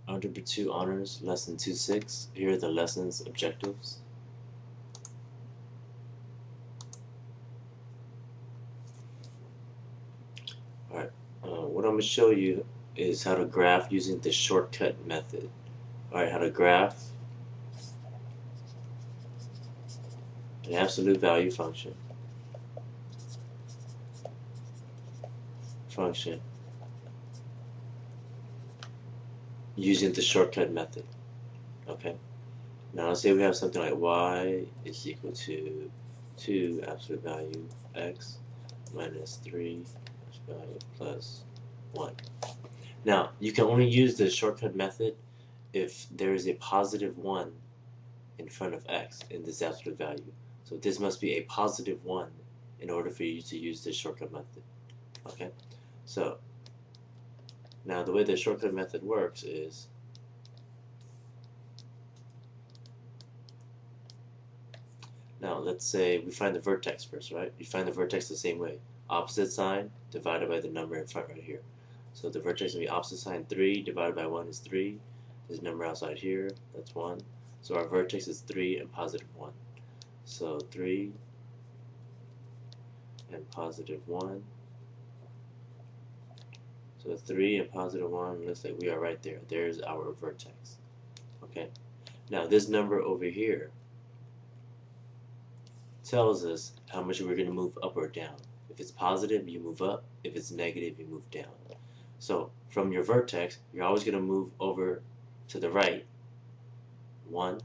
Algebra 2 Honors, Lesson 2.6. Here are the lesson's objectives. Alright, what I'm going to show you is how to graph using the shortcut method. Alright, how to graph an absolute value function using the shortcut method. Okay, now let's say we have something like y is equal to 2 absolute value x minus 3 absolute value plus 1. Now, you can only use the shortcut method if there is a positive 1 in front of x in this absolute value. So this must be a positive 1 in order for you to use this shortcut method. Okay, so now the way the shortcut method works is now let's say we find the vertex first, right? You find the vertex the same way. Opposite sign divided by the number in front right here. So the vertex will be opposite sign 3 divided by 1 is 3. There's a number outside here, that's 1. So our vertex is 3 and positive 1. So 3 and positive 1. So 3 and positive 1 looks like we are right there. There's our vertex. Okay. Now this number over here tells us how much we're going to move up or down. If it's positive, you move up. If it's negative, you move down. So from your vertex, you're always going to move over to the right 1,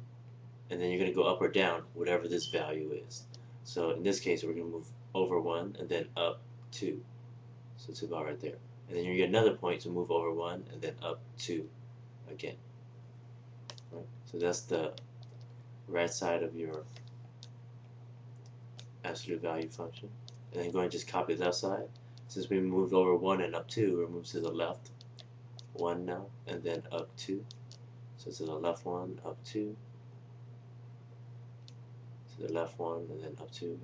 and then you're going to go up or down whatever this value is. So in this case, we're going to move over 1 and then up 2. So it's about right there. And then you get another point to move over 1 and then up 2 again. Right? So that's the right side of your absolute value function. And then go and just copy the left side. Since we moved over 1 and up 2, we'll move to the left 1 now and then up 2. So to the left 1, up 2. To the left 1 and then up 2 again.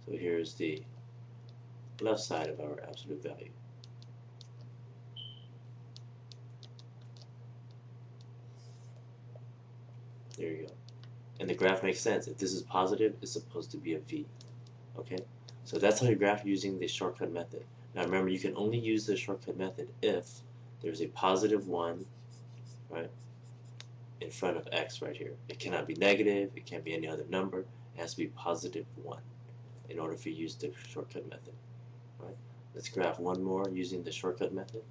So here's the left side of our absolute value. There you go. And the graph makes sense. If this is positive, it's supposed to be a V. Okay? So that's how you graph using the shortcut method. Now remember, you can only use the shortcut method if there's a positive 1, right, in front of x right here. It cannot be negative, it can't be any other number, it has to be positive 1 in order for you to use the shortcut method. Right? Let's graph one more using the shortcut method.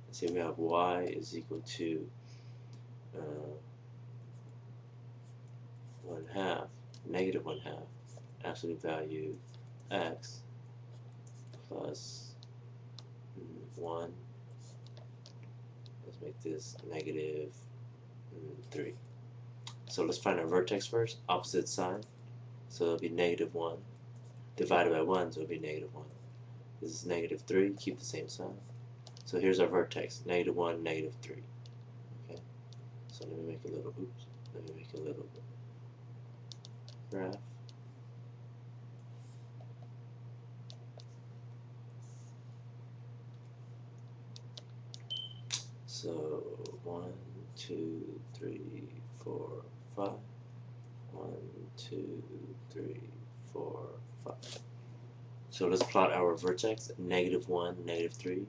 Let's say we have y is equal to 1/2, negative 1/2, absolute value x plus 1. Let's make this negative 3. So let's find our vertex first, opposite sign. So it'll be negative 1 divided by 1, so it'll be negative 1. This is negative 3, keep the same sign. So here's our vertex, negative 1, negative 3. Okay, so let me make a little, graph. So 1, 2, 3, 4, 5. 1, 2, 3, 4, 5. So let's plot our vertex, negative 1, negative 3.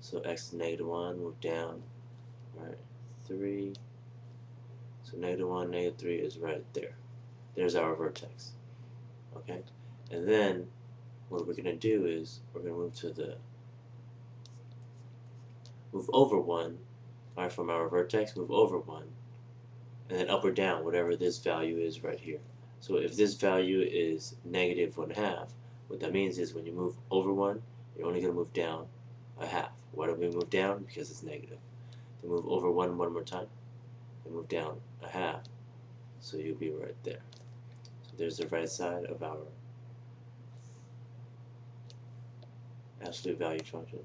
So x is negative 1, move down, right, 3. So negative 1, negative 3 is right there. There's our vertex. Okay? And then what we're going to do is we're going to move over 1, right, from our vertex, move over 1, and then up or down, whatever this value is right here. So if this value is negative 1/2, what that means is when you move over 1, you're only going to move down 1/2. Why do we move down? Because it's negative. Then move over 1 more time, and move down 1/2, so you'll be right there. So there's the right side of our absolute value function.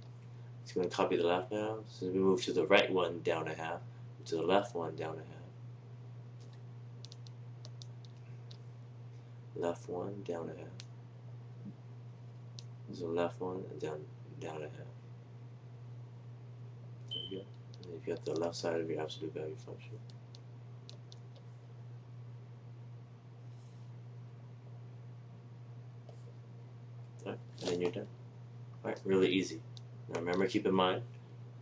It's going to copy the left now. So we move to the right one down 1/2, to the left one down 1/2. Left one down 1/2. So left one and down 1/2. There you go. And you've got the left side of your absolute value function. Alright, and then you're done. Alright, really easy. Now remember, keep in mind,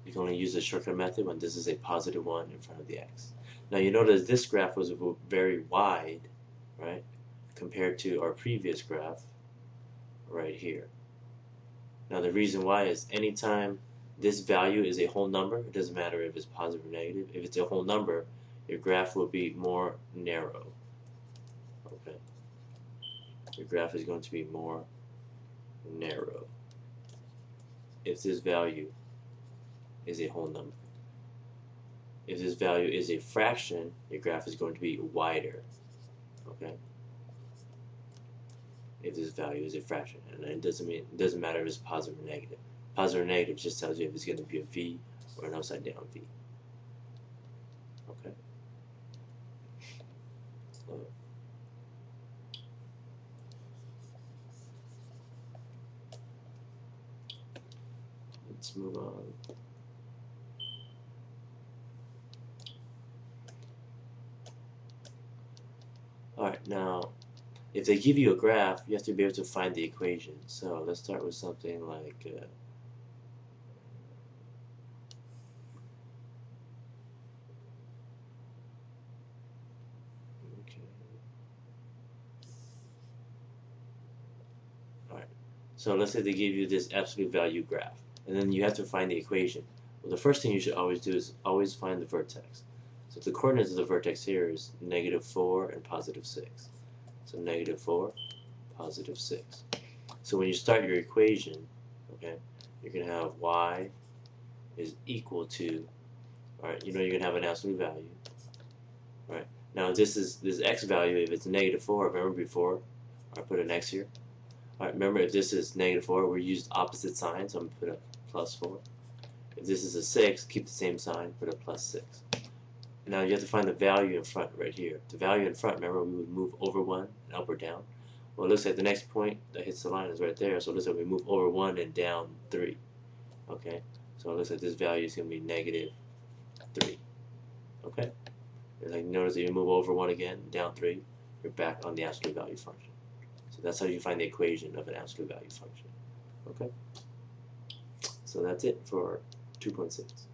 you can only use the shortcut method when this is a positive 1 in front of the x. Now you notice this graph was very wide, right, compared to our previous graph right here. Now the reason why is anytime this value is a whole number, it doesn't matter if it's positive or negative, if it's a whole number, your graph will be more narrow. Okay, your graph is going to be more narrow if this value is a whole number. If this value is a fraction, your graph is going to be wider. Okay, if this value is a fraction, and it doesn't matter if it's positive or negative. Positive or negative just tells you if it's going to be a V or an upside down V. Okay. Let's move on. Alright, now if they give you a graph, you have to be able to find the equation. So let's start with something like okay. Alright, so let's say they give you this absolute value graph, and then you have to find the equation. Well, the first thing you should always do is always find the vertex. So the coordinates of the vertex here is -4 and +6. So -4, +6. So when you start your equation, okay, you're going to have y is equal to, alright, you know you're going to have an absolute value. Alright, now this x value, if it's -4, remember before I put an x here? Alright, remember if this is -4, we used opposite signs, so I'm going to put a +4. If this is a 6, keep the same sign, put a +6. Now you have to find the value in front right here. The value in front, remember we would move over 1 and up or down. Well, it looks like the next point that hits the line is right there, so it looks like we move over 1 and down 3. Okay, so it looks like this value is going to be -3. Okay, and like notice that you move over 1 again, down 3, you're back on the absolute value function. So that's how you find the equation of an absolute value function. Okay, so that's it for 2.6.